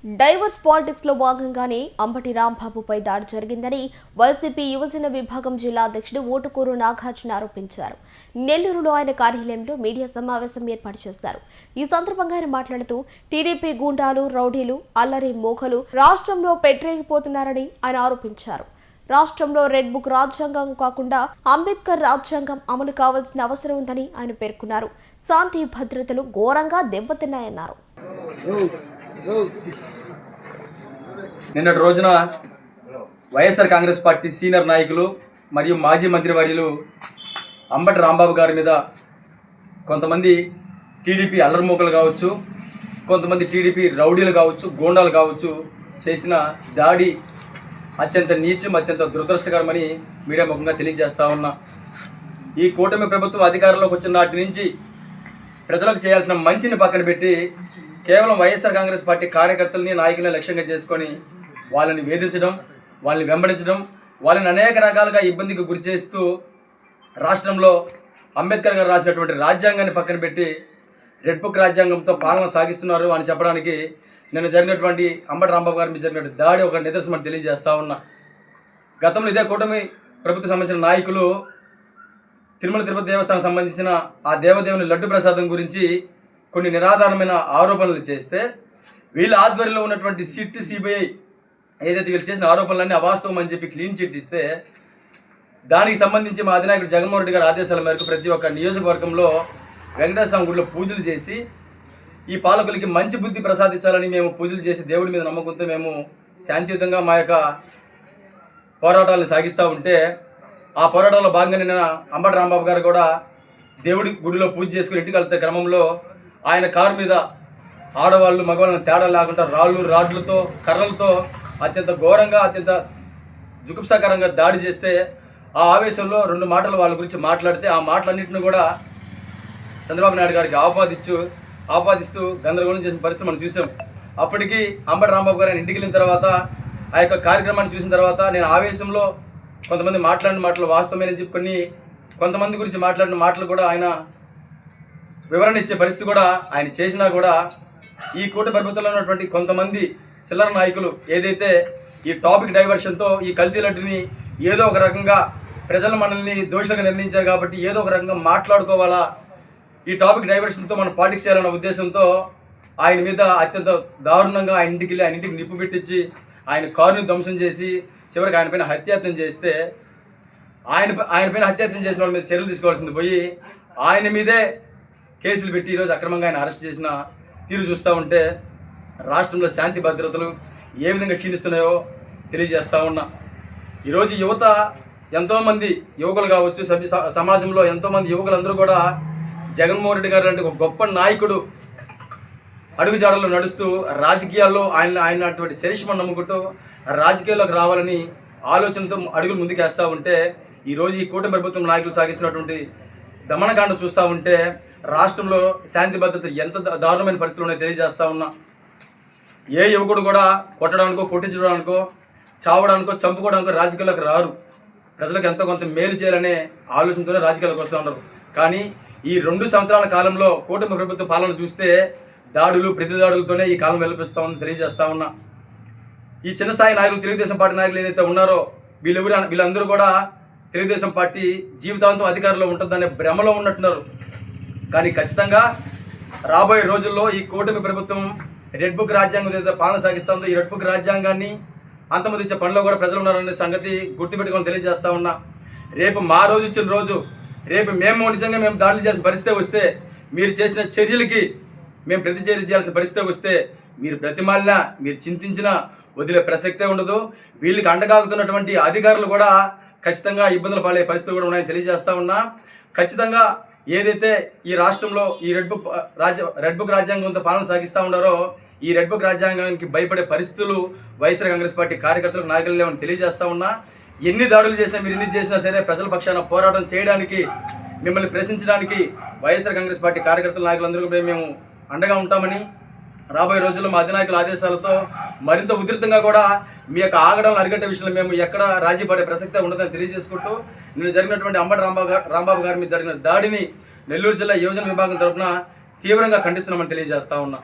Divorce politics లో భాగంగానే అంబటి రాంబాబుపై దాడి జరిగిందని వైసీపీ యువజన విభాగం జిల్లా అధ్యక్షుడు ఓటుకూరు నాగార్జున ఆరోపించారు. నెల్లూరులో ఆయన కార్యాలయంలో మీడియా సమావేశం ఏర్పాటు చేశారు. ఈ సందర్భంగా ఆయన మాట్లాడుతూ టీడీపీ గూండాలు, రౌడీలు, అల్లరి మోకలు రాష్ట్రంలో పెట్టరేగిపోతున్నారని ఆయన ఆరోపించారు. రాష్ట్రంలో రెడ్ బుక్ రాజ్యాంగం కాకుండా అంబేద్కర్ రాజ్యాంగం అమలు కావాల్సిన అవసరం ఉందని ఆయన పేర్కొన్నారు. శాంతి భద్రతలు ఘోరంగా దెబ్బతిన్నాయన్నారు. నిన్నటి రోజున వైఎస్ఆర్ కాంగ్రెస్ పార్టీ సీనియర్ నాయకులు మరియు మాజీ మంత్రివర్యులు అంబటి రాంబాబు గారి మీద కొంతమంది టీడీపీ అల్లరిమూకలు కావచ్చు, కొంతమంది టీడీపీ రౌడీలు కావచ్చు, గూండాలు కావచ్చు చేసిన దాడి అత్యంత నీచం, అత్యంత దురదృష్టకరమని మీడియా ముఖంగా తెలియజేస్తా ఉన్నా. ఈ కూటమి ప్రభుత్వం అధికారంలోకి వచ్చిన నాటి నుంచి ప్రజలకు చేయాల్సిన మంచిని పక్కన పెట్టి కేవలం వైఎస్ఆర్ కాంగ్రెస్ పార్టీ కార్యకర్తలని, నాయకులని లక్ష్యంగా చేసుకొని వాళ్ళని వేధించడం, వాళ్ళని వెంబడించడం, వాళ్ళని అనేక రకాలుగా ఇబ్బందికి గురి చేస్తూ రాష్ట్రంలో అంబేద్కర్ గారు రాసినటువంటి రాజ్యాంగాన్ని పక్కన పెట్టి రెడ్ బుక్ రాజ్యాంగంతో పాలన సాగిస్తున్నారు అని చెప్పడానికి నిన్న జరిగినటువంటి అంబటి రాంబాబు గారి మీద జరిగినటువంటి దాడి ఒక నిదర్శనం తెలియజేస్తా ఉన్నా. గతంలో ఇదే కూటమి ప్రభుత్వం సంబంధించిన నాయకులు తిరుమల తిరుపతి దేవస్థానం సంబంధించిన ఆ దేవదేవుని లడ్డు ప్రసాదం గురించి కొన్ని నిరాధారమైన ఆరోపణలు చేస్తే వీళ్ళ ఆధ్వర్యంలో ఉన్నటువంటి సిట్, సిబిఐ ఏదైతే వీళ్ళు చేసిన ఆరోపణలన్నీ అవాస్తవం అని చెప్పి క్లీన్ చిట్ ఇస్తే దానికి సంబంధించి మా అధినాయకుడు జగన్మోహన్ రెడ్డి గారి ఆదేశాల మేరకు ప్రతి ఒక్క నియోజకవర్గంలో వెంకటేశ్వర స్వామి గుడిలో పూజలు చేసి ఈ పాలకులకి మంచి బుద్ధి ప్రసాదించాలని మేము పూజలు చేసి దేవుడి మీద నమ్మకంతో మేము శాంతియుతంగా మా యొక్క పోరాటాలను సాగిస్తూ ఉంటే ఆ పోరాటాల్లో భాగంగా నిన్న అంబటి రాంబాబు గారు కూడా దేవుడి గుడిలో పూజ చేసుకుని ఇంటికి వెళ్తే క్రమంలో ఆయన కారు మీద ఆడవాళ్ళు, మగవాళ్ళని తేడా లేకుండా రాళ్ళు, రాడ్లతో, కర్రలతో అత్యంత ఘోరంగా, అత్యంత జుగుప్సాకరంగా దాడి చేస్తే ఆ ఆవేశంలో రెండు మాటలు వాళ్ళ గురించి మాట్లాడితే ఆ మాటలన్నింటిని కూడా చంద్రబాబు నాయుడు గారికి ఆపాదిస్తూ గందరగోళం చేసిన పరిస్థితి మనం చూసాం. అప్పటికి అంబటి రాంబాబు గారు ఆయన ఇంటికి వెళ్ళిన తర్వాత ఆ యొక్క కార్యక్రమాన్ని చూసిన తర్వాత నేను ఆవేశంలో కొంతమంది మాట్లాడిన మాటలు వాస్తవమేనని చెప్పి కొంతమంది గురించి మాట్లాడిన మాటలు కూడా ఆయన వివరణ ఇచ్చే పరిస్థితి కూడా ఆయన చేసినా కూడా ఈ కూటమి ప్రభుత్వంలో ఉన్నటువంటి కొంతమంది చిల్లర నాయకులు ఏదైతే ఈ టాపిక్ డైవర్షన్తో ఈ కల్తీ లడ్డుని ఏదో ఒక రకంగా ప్రజల మనల్ని దోషులుగా నిర్ణయించారు కాబట్టి ఏదో ఒక రకంగా మాట్లాడుకోవాలా, ఈ టాపిక్ డైవర్షన్తో మనం పాలిటిక్స్ చేయాలన్న ఉద్దేశంతో ఆయన మీద అత్యంత దారుణంగా ఆయన ఇంటికి వెళ్ళి ఆయన ఇంటికి నిప్పు పెట్టించి ఆయన కారుని ధ్వంసం చేసి చివరికి ఆయన పైన హత్యాయత్నం చేస్తే ఆయన పైన హత్యాయత్నం చేసిన వాళ్ళ మీద చర్యలు తీసుకోవాల్సింది పోయి ఆయన మీదే కేసులు పెట్టి ఈరోజు అక్రమంగా ఆయన అరెస్ట్ చేసిన తీరు చూస్తూ ఉంటే రాష్ట్రంలో శాంతి భద్రతలు ఏ విధంగా క్షీణిస్తున్నాయో తెలియజేస్తూ ఉన్నా. ఈరోజు యువత ఎంతోమంది యువకులు కావచ్చు, సమాజంలో ఎంతోమంది యువకులందరూ కూడా జగన్మోహన్ రెడ్డి గారు లాంటి ఒక గొప్ప నాయకుడు అడుగుజాడల్లో నడుస్తూ రాజకీయాల్లో ఆయన అటువంటి చరిష్మను నమ్ముకుంటూ రాజకీయాల్లోకి రావాలని ఆలోచనతో అడుగులు ముందుకేస్తూ ఉంటే ఈరోజు ఈ కూటమి ప్రభుత్వం నాయకులు సాగిస్తున్నటువంటి దమనకాండ చూస్తూ ఉంటే రాష్ట్రంలో శాంతి భద్రత ఎంత దారుణమైన పరిస్థితులు ఉన్నాయో తెలియజేస్తూ ఉన్నా. ఏ యువకుడు కూడా కొట్టడానికో, కొట్టించడానికో, చావడానికో, చంపుకోవడానికో రాజకీయాల్లోకి రారు. ప్రజలకు ఎంతో కొంత మేలు చేయాలనే ఆలోచనతోనే రాజకీయాలకు వస్తూ ఉన్నారు. కానీ ఈ 2 సంవత్సరాల కాలంలో కూటమి ప్రభుత్వ పాలన చూస్తే దాడులు, ప్రతిదాడులతోనే ఈ కాలం వెలిపిస్తూ ఉందని తెలియజేస్తా ఉన్నా. ఈ చిన్న స్థాయి నాయకులు, తెలుగుదేశం పార్టీ నాయకులు ఏదైతే ఉన్నారో వీళ్ళందరూ కూడా తెలుగుదేశం పార్టీ జీవితాంతం అధికారంలో ఉంటుందనే భ్రమలో ఉన్నట్టున్నారు. కానీ ఖచ్చితంగా రాబోయే రోజుల్లో ఈ కూటమి ప్రభుత్వం రెడ్ బుక్ రాజ్యాంగం ఏదైతే పాలన సాగిస్తూ ఉందో ఈ రెడ్ బుక్ రాజ్యాంగాన్ని అంతమందించే పనిలో కూడా ప్రజలు ఉన్నారనే సంగతి గుర్తుపెట్టుకొని తెలియజేస్తా ఉన్నా. రేపు మా రోజు ఇచ్చిన రోజు, రేపు నిజంగా మేము దాడులు చేయాల్సిన పరిస్థితి వస్తే, మీరు చేసిన చర్యలకి మేము ప్రతిచర్య చేయాల్సిన పరిస్థితి వస్తే మీరు బ్రతిమాలినా, మీరు చింతించినా వదిలే ప్రసక్తే ఉండదు. వీళ్ళకి అండగాగుతున్నటువంటి అధికారులు కూడా ఖచ్చితంగా ఇబ్బందులు పాలే పరిస్థితులు కూడా ఉన్నాయని తెలియజేస్తా ఉన్నా. ఖచ్చితంగా ఏదైతే ఈ రాష్ట్రంలో ఈ రెడ్ బుక్ రాజ్యాంగంతో పాలన సాగిస్తూ ఉన్నారో ఈ రెడ్ బుక్ రాజ్యాంగానికి భయపడే పరిస్థితులు వైఎస్ఆర్ కాంగ్రెస్ పార్టీ కార్యకర్తలకు, నాయకులు లేవని తెలియజేస్తా ఉన్నా. ఎన్ని దాడులు చేసినా, మీరు ఎన్ని చేసినా సరే ప్రజల పక్షాన పోరాటం చేయడానికి, మిమ్మల్ని ప్రశ్నించడానికి వైఎస్ఆర్ కాంగ్రెస్ పార్టీ కార్యకర్తల, నాయకులందరూ మేము అండగా ఉంటామని, రాబోయే రోజుల్లో మా అధినాయకుల ఆదేశాలతో మరింత ఉధృతంగా కూడా మీ యొక్క ఆగడాలను అరికట్టే విషయంలో మేము ఎక్కడ రాజీ పడే ప్రసక్తే ఉండదని తెలియజేసుకుంటూ నిన్న జరిగినటువంటి అంబటి రాంబాబు గారి మీద జరిగిన దాడిని నెల్లూరు జిల్లా యువజన విభాగం తరఫున తీవ్రంగా ఖండిస్తున్నామని తెలియజేస్తా ఉన్నా.